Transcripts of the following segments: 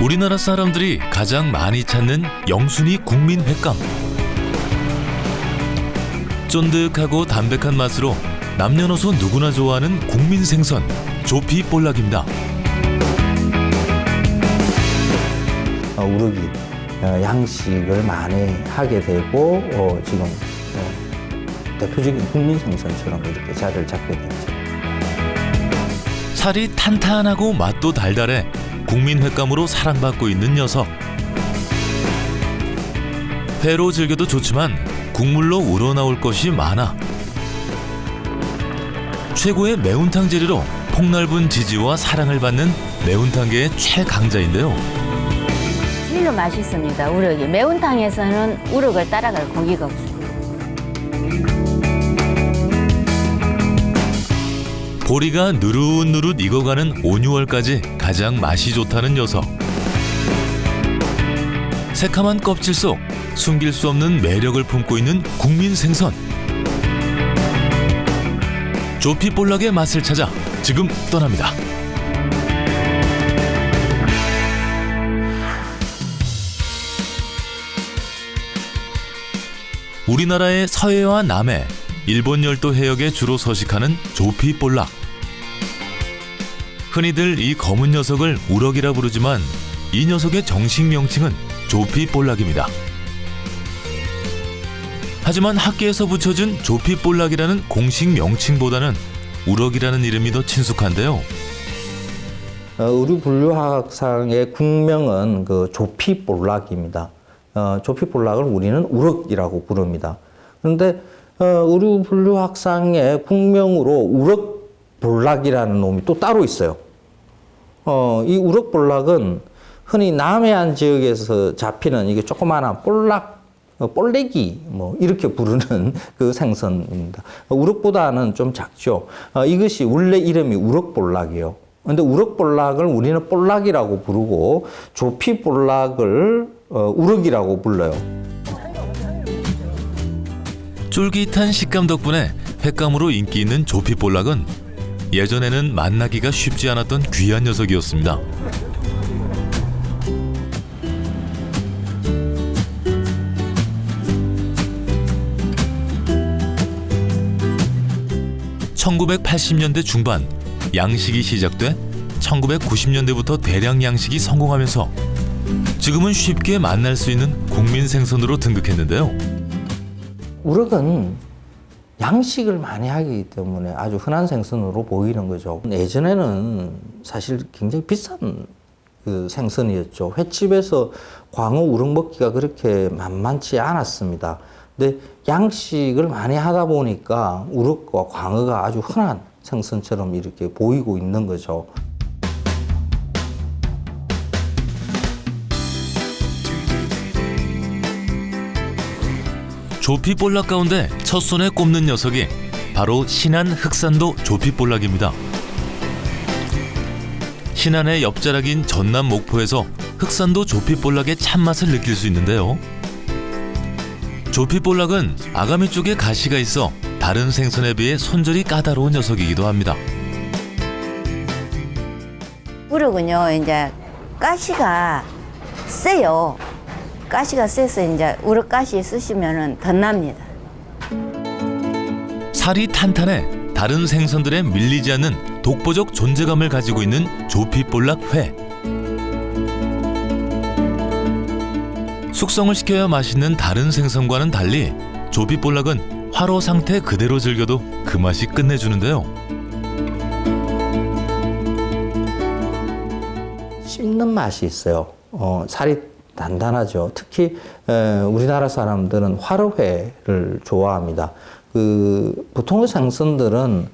우리나라 사람들이 가장 많이 찾는 영순위 국민 횟감. 쫀득하고 담백한 맛으로 남녀노소 누구나 좋아하는 국민 생선 조피볼락입니다. 우럭이 양식을 많이 하게 되고 지금 대표적인 국민 생선처럼 이렇게 자리를 잡게 됐죠. 살이 탄탄하고 맛도 달달해 국민 횟감으로 사랑받고 있는 녀석. 회로 즐겨도 좋지만 국물로 우러나올 것이 많아. 최고의 매운탕 재료로 폭넓은 지지와 사랑을 받는 매운탕계의 최강자인데요. 진짜 맛있습니다. 우럭이. 매운탕에서는 우럭을 따라갈 고기가 없어요. 보리가 누릇누릇 익어가는 온유월까지 가장 맛이 좋다는 녀석. 새카만 껍질 속 숨길 수 없는 매력을 품고 있는 국민 생선. 조피볼락의 맛을 찾아 지금 떠납니다. 우리나라의 서해와 남해, 일본 열도 해역에 주로 서식하는 조피볼락. 흔히들 이 검은 녀석을 우럭이라 부르지만 이 녀석의 정식 명칭은 조피볼락입니다. 하지만 학계에서 붙여준 조피볼락이라는 공식 명칭보다는 우럭이라는 이름이 더 친숙한데요. 우리 분류학상의 국명은 그 조피볼락입니다. 조피볼락을 우리는 우럭이라고 부릅니다. 그런데 우리 분류학상의 국명으로 우럭볼락이라는 놈이 또 따로 있어요. 이 우럭볼락은 흔히 남해안 지역에서 잡히는 이게 조그마한 볼래기 뭐 이렇게 부르는 그 생선입니다. 우럭보다는 좀 작죠. 이것이 원래 이름이 우럭볼락이에요. 근데 우럭볼락을 우리는 볼락이라고 부르고 조피볼락을 우럭이라고 불러요. 쫄깃한 식감 덕분에 횟감으로 인기 있는 조피볼락은 예전에는 만나기가 쉽지 않았던 귀한 녀석이었습니다. (1980년대) 중반 양식이 시작돼 1990년대부터 대량 양식이 성공하면서 지금은 쉽게 만날 수 있는 국민 생선으로 등극했는데요. 우럭은 양식을 많이 하기 때문에 아주 흔한 생선으로 보이는 거죠. 예전에는 사실 굉장히 비싼 그 생선이었죠. 횟집에서 광어 우럭 먹기가 그렇게 만만치 않았습니다. 근데 양식을 많이 하다 보니까 우럭과 광어가 아주 흔한 생선처럼 이렇게 보이고 있는 거죠. 조피볼락 가운데 첫손에 꼽는 녀석이 바로 신안 흑산도 조피볼락입니다. 신안의 옆자락인 전남 목포에서 흑산도 조피볼락의 참맛을 느낄 수 있는데요. 조피볼락은 아가미 쪽에 가시가 있어 다른 생선에 비해 손질이 까다로운 녀석이기도 합니다. 우럭은요, 이제 가시가 세요. 가시가 세서 이제 우럭 가시 쓰시면은 덧납니다. 살이 탄탄해 다른 생선들에 밀리지 않는 독보적 존재감을 가지고 있는 조피볼락 회. 숙성을 시켜야 맛있는 다른 생선과는 달리 조피볼락은 화로 상태 그대로 즐겨도 그 맛이 끝내주는데요. 씹는 맛이 있어요. 살이 단단하죠. 특히 우리나라 사람들은 화로회를 좋아합니다. 보통의 생선들은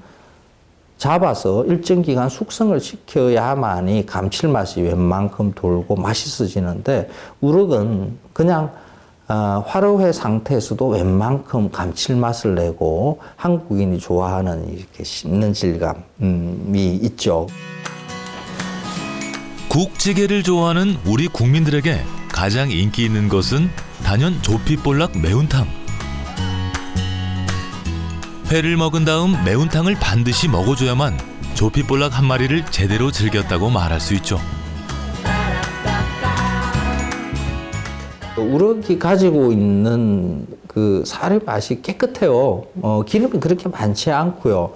잡아서 일정 기간 숙성을 시켜야만이 감칠맛이 웬만큼 돌고 맛있어지는데 우럭은 그냥 화로회 상태에서도 웬만큼 감칠맛을 내고 한국인이 좋아하는 이렇게 씹는 질감이 있죠. 국찌개를 좋아하는 우리 국민들에게 가장 인기 있는 것은 단연 조피볼락 매운탕. 회를 먹은 다음 매운탕을 반드시 먹어줘야만 조피볼락 한 마리를 제대로 즐겼다고 말할 수 있죠. 우럭이 가지고 있는 그 살의 맛이 깨끗해요. 기름이 그렇게 많지 않고요.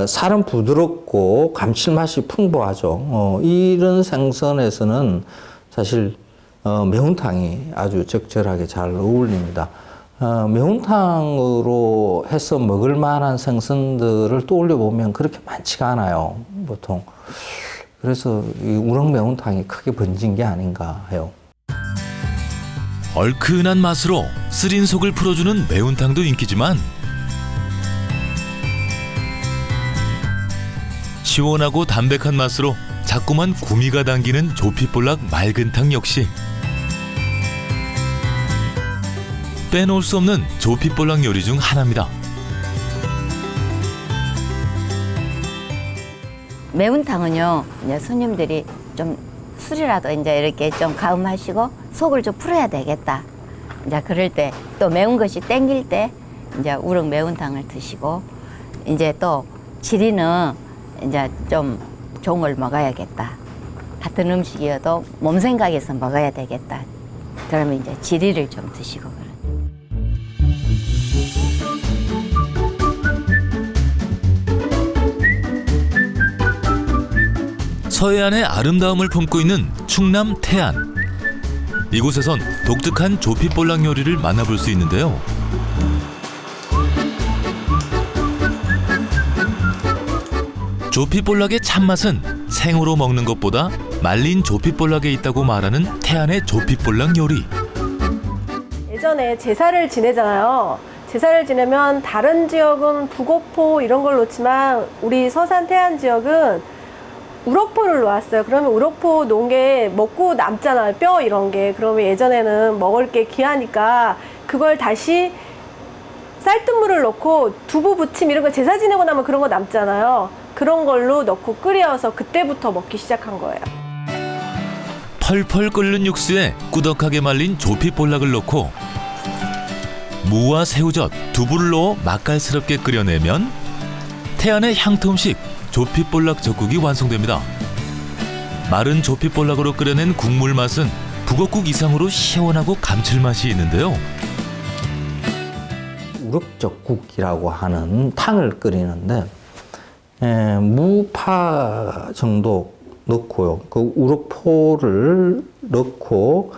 살은 부드럽고 감칠맛이 풍부하죠. 이런 생선에서는 사실 매운탕이 아주 적절하게 잘 어울립니다. 매운탕으로 해서 먹을 만한 생선들을 떠올려 보면 그렇게 많지가 않아요, 보통. 그래서 이 우럭 매운탕이 크게 번진 게 아닌가 해요. 얼큰한 맛으로 쓰린 속을 풀어주는 매운탕도 인기지만 시원하고 담백한 맛으로 자꾸만 구미가 당기는 조피볼락 맑은탕 역시 빼놓을 수 없는 조피볼락 요리 중 하나입니다. 매운탕은요, 이제 손님들이 좀 술이라도 이제 이렇게 좀 가음하시고 속을 좀 풀어야 되겠다. 이제 그럴 때 또 매운 것이 땡길 때 이제 우럭 매운탕을 드시고 이제 또 지리는 이제 좀 좋은 걸 먹어야겠다. 같은 음식이어도 몸 생각해서 먹어야 되겠다. 그러면 이제 지리를 좀 드시고 그런. 서해안의 아름다움을 품고 있는 충남 태안. 이곳에선 독특한 조피볼락 요리를 만나볼 수 있는데요. 조피볼락의 참맛은 생으로 먹는 것보다 말린 조피볼락에 있다고 말하는 태안의 조피볼락 요리. 예전에 제사를 지내잖아요. 제사를 지내면 다른 지역은 부고포 이런 걸 놓지만 우리 서산 태안 지역은 우럭포를 놓았어요. 그러면 우럭포 놓은 게 먹고 남잖아요. 뼈 이런 게. 그러면 예전에는 먹을 게 귀하니까 그걸 다시 쌀뜨물을 넣고 두부 부침 이런 거 제사 지내고 나면 그런 거 남잖아요. 그런 걸로 넣고 끓여서 그때부터 먹기 시작한 거예요. 펄펄 끓는 육수에 꾸덕하게 말린 조피볼락을 넣고 무와 새우젓, 두부를 넣어 맛깔스럽게 끓여내면 태안의 향토 음식 조피볼락 젓국이 완성됩니다. 마른 조피볼락으로 끓여낸 국물 맛은 북엇국 이상으로 시원하고 감칠맛이 있는데요. 우럭젓국이라고 하는 탕을 끓이는데 무파 정도 넣고요. 그 우럭포를 넣고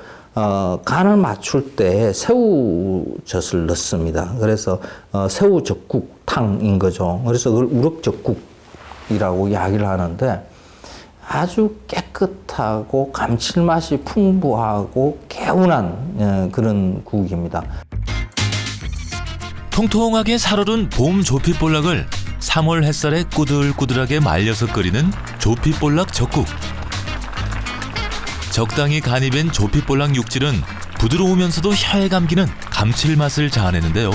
간을 맞출 때 새우젓을 넣습니다. 그래서 새우젓국탕인 거죠. 그래서 그걸 우럭젓국이라고 이야기를 하는데 아주 깨끗하고 감칠맛이 풍부하고 개운한 그런 국입니다. 통통하게 살얼은 봄 조피볼락을 3월 햇살에 꾸들꾸들하게 말려서 끓이는 조피볼락 젓국. 적당히 간이 밴 조피볼락 육질은 부드러우면서도 혀에 감기는 감칠맛을 자아내는데요.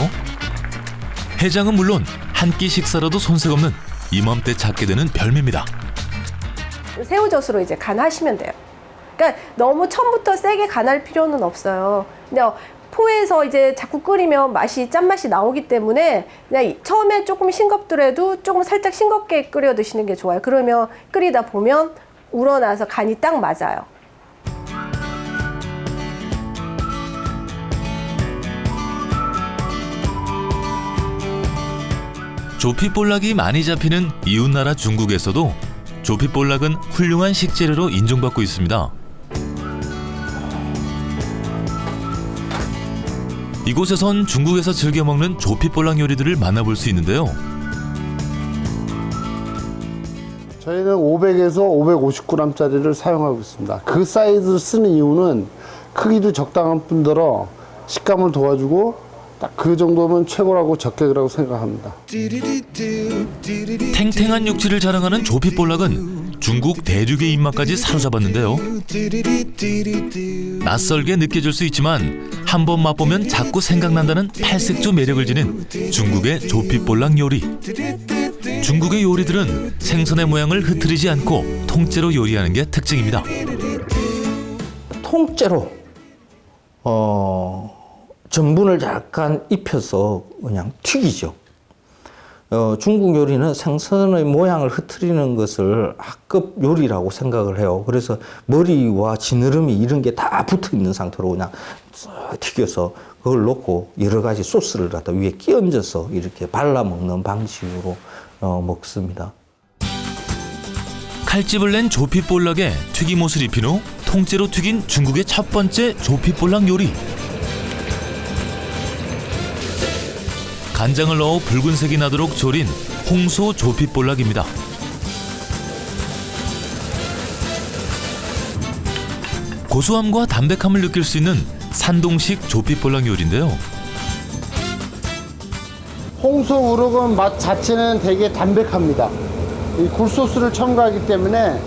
해장은 물론 한 끼 식사로도 손색 없는 이맘때 찾게 되는 별미입니다. 새우젓으로 이제 간하시면 돼요. 그러니까 너무 처음부터 세게 간할 필요는 없어요. 그냥 포에서 이제 자꾸 끓이면 맛이 짠맛이 나오기 때문에 그냥 처음에 조금 싱겁더라도 조금 살짝 싱겁게 끓여 드시는 게 좋아요. 그러면 끓이다 보면 우러나서 간이 딱 맞아요. 조피볼락이 많이 잡히는 이웃나라 중국에서도 조피볼락은 훌륭한 식재료로 인정받고 있습니다. 이곳에선 중국에서 즐겨 먹는 조피볼락 요리들을 만나볼 수 있는데요. 저희는 500에서 550g짜리를 사용하고 있습니다. 그 사이즈를 쓰는 이유는 크기도 적당한 뿐더러 식감을 도와주고 딱 그 정도면 최고라고 적격이라고 생각합니다. 탱탱한 육질을 자랑하는 조피볼락은 중국 대륙의 입맛까지 사로잡았는데요. 낯설게 느껴질 수 있지만 한 번 맛보면 자꾸 생각난다는 팔색조 매력을 지닌 중국의 조피볼락 요리. 중국의 요리들은 생선의 모양을 흐트리지 않고 통째로 요리하는 게 특징입니다. 통째로 전분을 약간 입혀서 그냥 튀기죠. 중국 요리는 생선의 모양을 흐트리는 것을 A급 요리라고 생각을 해요. 그래서 머리와 지느러미 이런 게 다 붙어 있는 상태로 그냥 싹 튀겨서 그걸 넣고 여러 가지 소스를 갖다 위에 끼얹어서 이렇게 발라 먹는 방식으로 먹습니다. 칼집을 낸 조피볼락에 튀김옷을 입힌 후 통째로 튀긴 중국의 첫 번째 조피볼락 요리. 간장을 넣어 붉은색이 나도록 졸인 홍소 조피볼락입니다. 고소함과 담백함을 느낄 수 있는 산동식 조피볼락 요리인데요. 홍소 우럭은 맛 자체는 되게 담백합니다. 이 굴소스를 첨가하기 때문에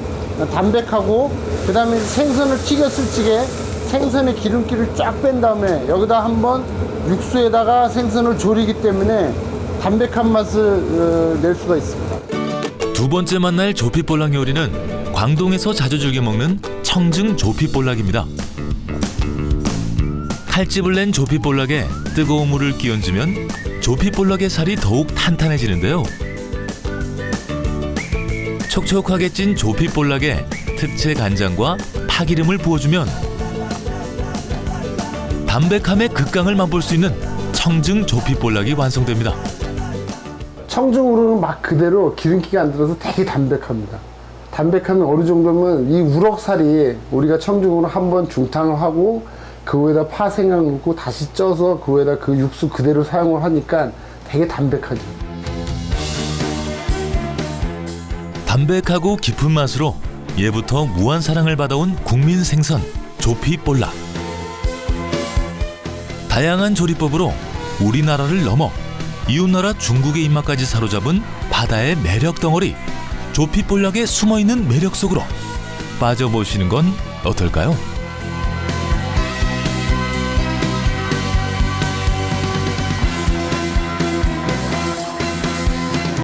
담백하고, 그 다음에 생선을 튀겼을 적에 생선의 기름기를 쫙 뺀 다음에 여기다 한번 육수에다가 생선을 졸이기 때문에 담백한 맛을 낼 수가 있습니다. 두 번째 만날 조피볼락 요리는 광동에서 자주 즐겨 먹는 청증 조피볼락입니다. 칼집을 낸 조피볼락에 뜨거운 물을 끼얹으면 조피볼락의 살이 더욱 탄탄해지는데요. 촉촉하게 찐 조피볼락에 특제 간장과 파기름을 부어주면 담백함의 극강을 맛볼 수 있는 청증 조피볼락이 완성됩니다. 청증 우럭은 맛 그대로 기름기가 안 들어서 되게 담백합니다. 담백함이 어느 정도면 이 우럭살이 우리가 청증 우럭 한번 중탕을 하고 그 위에다 파 생강 넣고 다시 쪄서 그 위에다 그 육수 그대로 사용을 하니까 되게 담백하죠. 담백하고 깊은 맛으로 예부터 무한 사랑을 받아온 국민 생선 조피볼락. 다양한 조리법으로 우리나라를 넘어 이웃나라 중국의 입맛까지 사로잡은 바다의 매력 덩어리 조피볼락에 숨어있는 매력 속으로 빠져보시는 건 어떨까요?